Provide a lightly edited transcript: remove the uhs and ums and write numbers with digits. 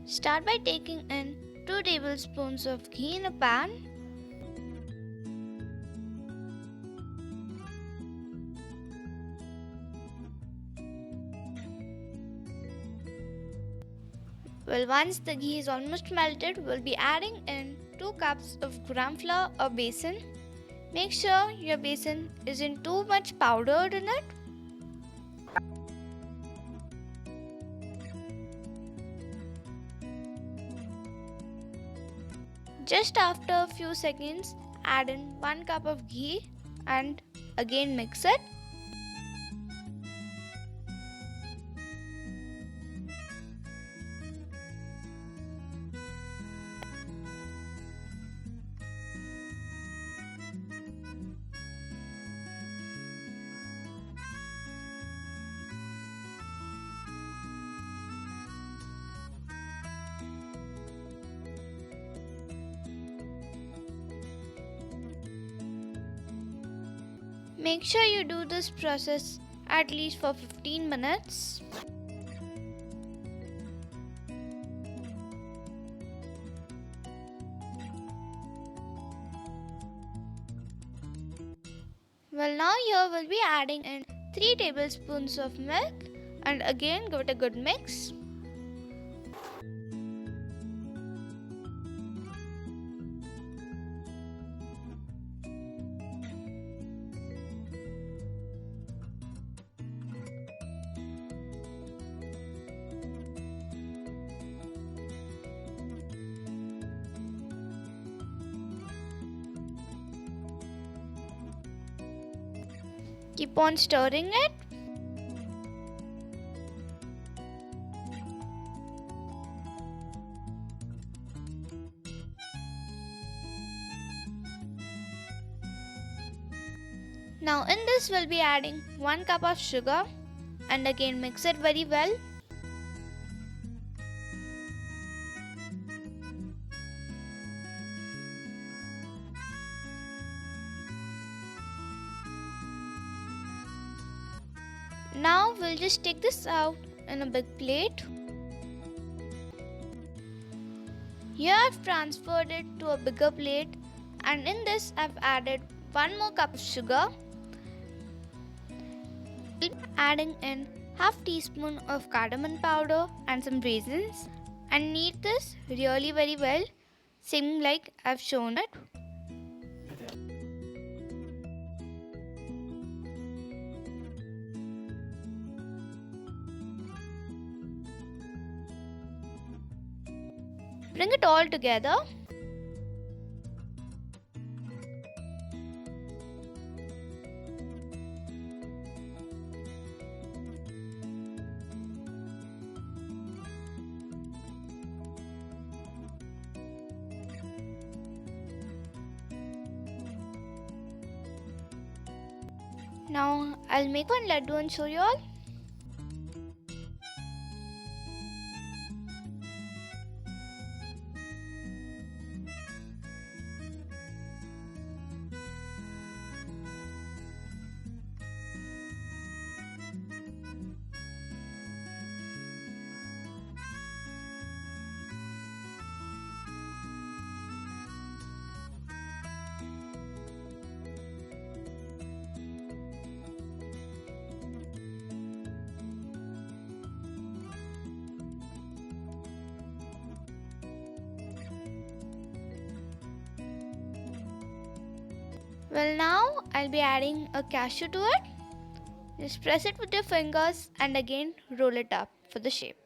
Start by taking in 2 tablespoons of ghee in a pan. Well, once the ghee is almost melted, we'll be adding in 2 cups of gram flour or besan. Make sure your besan isn't too much powdered in it. Just after a few seconds, add in 1 cup of ghee and again mix it. Make sure you do this process at least for 15 minutes. Well, now here we'll be adding in 3 tablespoons of milk and again give it a good mix. Keep on stirring it. Now in this we'll be adding 1 cup of sugar and again mix it very well. Now we'll just take this out in a big plate. Here I've transferred it to a bigger plate and in this I've added 1 more cup of sugar. Adding in half teaspoon of cardamom powder and some raisins and knead this really very well, same like I've shown it. Bring it all together. Now I'll make one laddu and show you all. Well, now I'll be adding a cashew to it. Just press it with your fingers and again roll it up for the shape.